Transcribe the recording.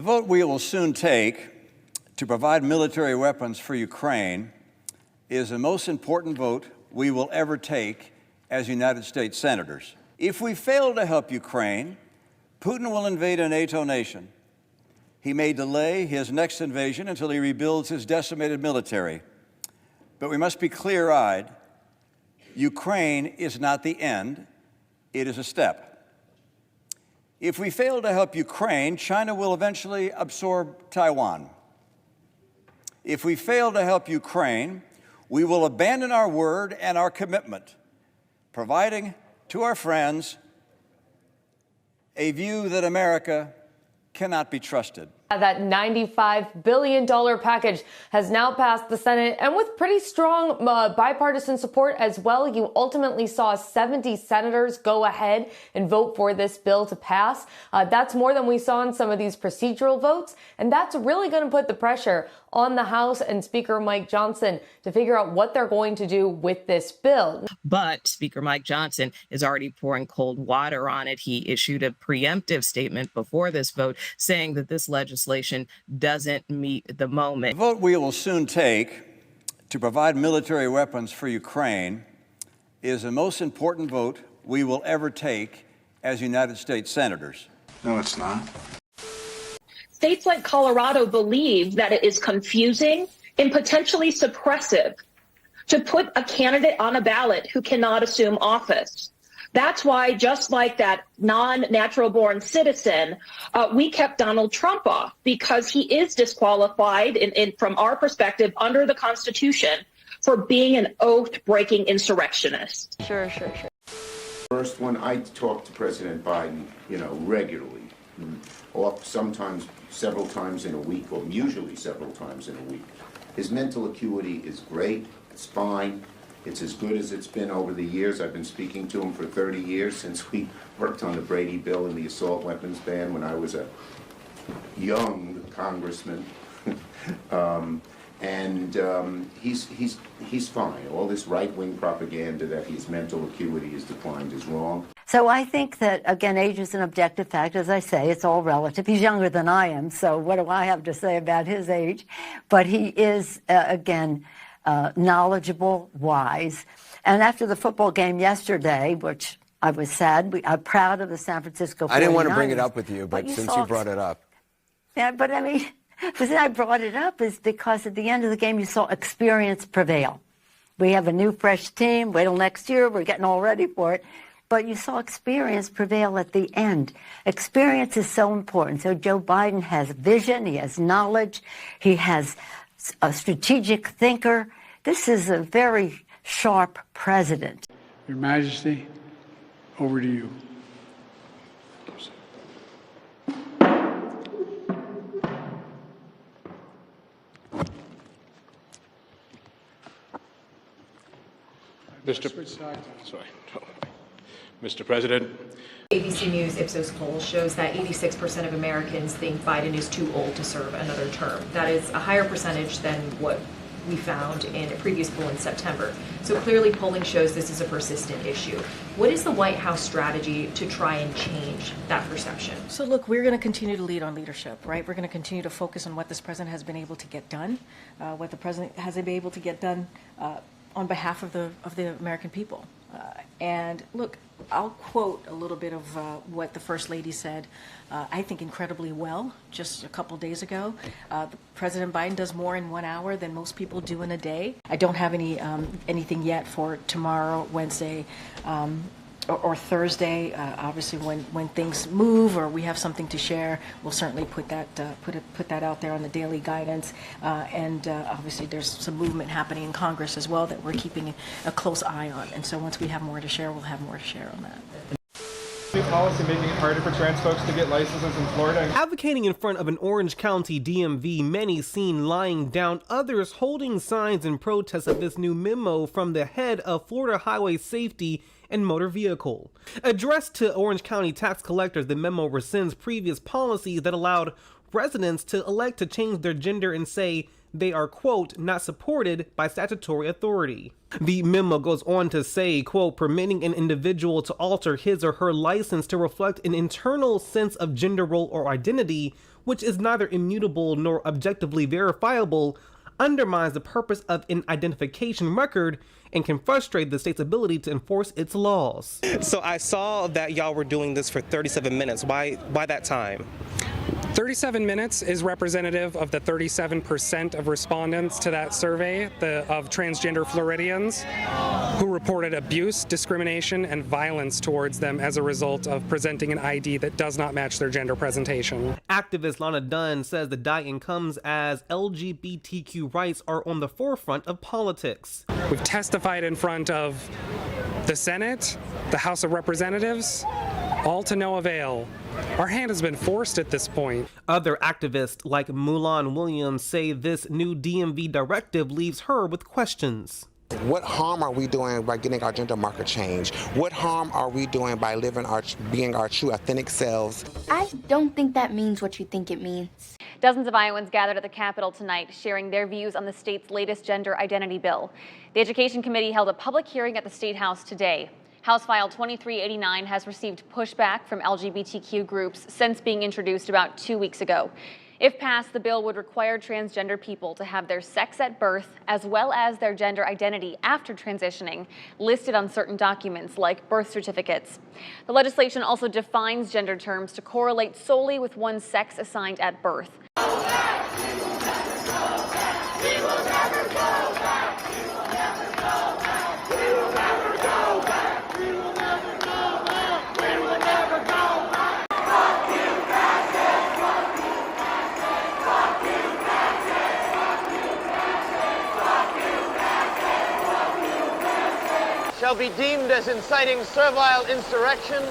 The vote we will soon take to provide military weapons for Ukraine is the most important vote we will ever take as United States senators. If we fail to help Ukraine, Putin will invade a NATO nation. He may delay his next invasion until he rebuilds his decimated military. But we must be clear-eyed. Ukraine is not the end, it is a step. If we fail to help Ukraine, China will eventually absorb Taiwan. If we fail to help Ukraine, we will abandon our word and our commitment, providing to our friends a view that America cannot be trusted. That $95 billion package has now passed the Senate, and with pretty strong bipartisan support as well. You ultimately saw 70 senators go ahead and vote for this bill to pass. That's more than we saw in some of these procedural votes, and that's really going to put the pressure on the House and Speaker Mike Johnson to figure out what they're going to do with this bill. But Speaker Mike Johnson is already pouring cold water on it. He issued a preemptive statement before this vote saying that this legislation doesn't meet the moment. The vote we will soon take to provide military weapons for Ukraine is the most important vote we will ever take as United States senators. No, it's not. States like Colorado believe that it is confusing and potentially suppressive to put a candidate on a ballot who cannot assume office. That's why, just like that non-natural born citizen, we kept Donald Trump off, because he is disqualified from our perspective under the Constitution for being an oath-breaking insurrectionist. Sure. First, when I talk to President Biden, regularly, sometimes several times in a week, or usually several times in a week, his mental acuity is great, it's fine. It's as good as it's been over the years. I've been speaking to him for 30 years, since we worked on the Brady bill and the assault weapons ban when I was a young congressman. He's fine. All this right-wing propaganda that his mental acuity is declined is wrong. So I think that, again, age is an objective fact. As I say, it's all relative. He's younger than I am, so what do I have to say about his age? But he is, knowledgeable, wise. And after the football game yesterday, which I was sad, I'm proud of the San Francisco 49ers. I didn't want to bring it up with you, but since you brought it up. Yeah, but I mean, the reason I brought it up is because at the end of the game, you saw experience prevail. We have a new, fresh team. Wait till next year. We're getting all ready for it. But you saw experience prevail at the end. Experience is so important. So Joe Biden has vision. He has knowledge. He has a strategic thinker. This is a very sharp president. Your Majesty, over to you. Mr. President. ABC News Ipsos poll shows that 86% of Americans think Biden is too old to serve another term. That is a higher percentage than what we found in a previous poll in September. So clearly polling shows this is a persistent issue. What is the White House strategy to try and change that perception? So look, we're going to continue to lead on leadership, right? We're going to continue to focus on what this president has been able to get done, what the president has been able to get done on behalf of the American people. And look, I'll quote a little bit of what the First Lady said, I think incredibly well, just a couple days ago. President Biden does more in 1 hour than most people do in a day. I don't have anything yet for tomorrow, Wednesday, or Thursday. Obviously, when things move or we have something to share, we'll certainly put that out there on the daily guidance. And obviously, there's some movement happening in Congress as well that we're keeping a close eye on. And so once we have more to share, we'll have more to share on that. New policy making it harder for trans folks to get licenses in Florida. Advocating in front of an Orange County DMV, many seen lying down, others holding signs in protest of this new memo from the head of Florida Highway Safety and Motor Vehicle. Addressed to Orange County tax collectors, the memo rescinds previous policies that allowed residents to elect to change their gender and say they are, quote, not supported by statutory authority. The memo goes on to say, quote, permitting an individual to alter his or her license to reflect an internal sense of gender role or identity which is neither immutable nor objectively verifiable, undermines the purpose of an identification record and can frustrate the state's ability to enforce its laws. So I saw that y'all were doing this for 37 minutes. Why that time? 37 minutes is representative of the 37% of respondents to that survey of transgender Floridians who reported abuse, discrimination, and violence towards them as a result of presenting an ID that does not match their gender presentation. Activist Lana Dunn says the die-in comes as LGBTQ rights are on the forefront of politics. We've testified in front of the Senate, the House of Representatives, all to no avail. Our hand has been forced at this point. Other activists like Mulan Williams say this new DMV directive leaves her with questions. What harm are we doing by getting our gender marker changed? What harm are we doing by being our true authentic selves? I don't think that means what you think it means. Dozens of Iowans gathered at the Capitol tonight, sharing their views on the state's latest gender identity bill. The Education Committee held a public hearing at the State House today. House File 2389 has received pushback from LGBTQ groups since being introduced about 2 weeks ago. If passed, the bill would require transgender people to have their sex at birth as well as their gender identity after transitioning listed on certain documents like birth certificates. The legislation also defines gender terms to correlate solely with one's sex assigned at birth. Shall be deemed as inciting servile insurrection.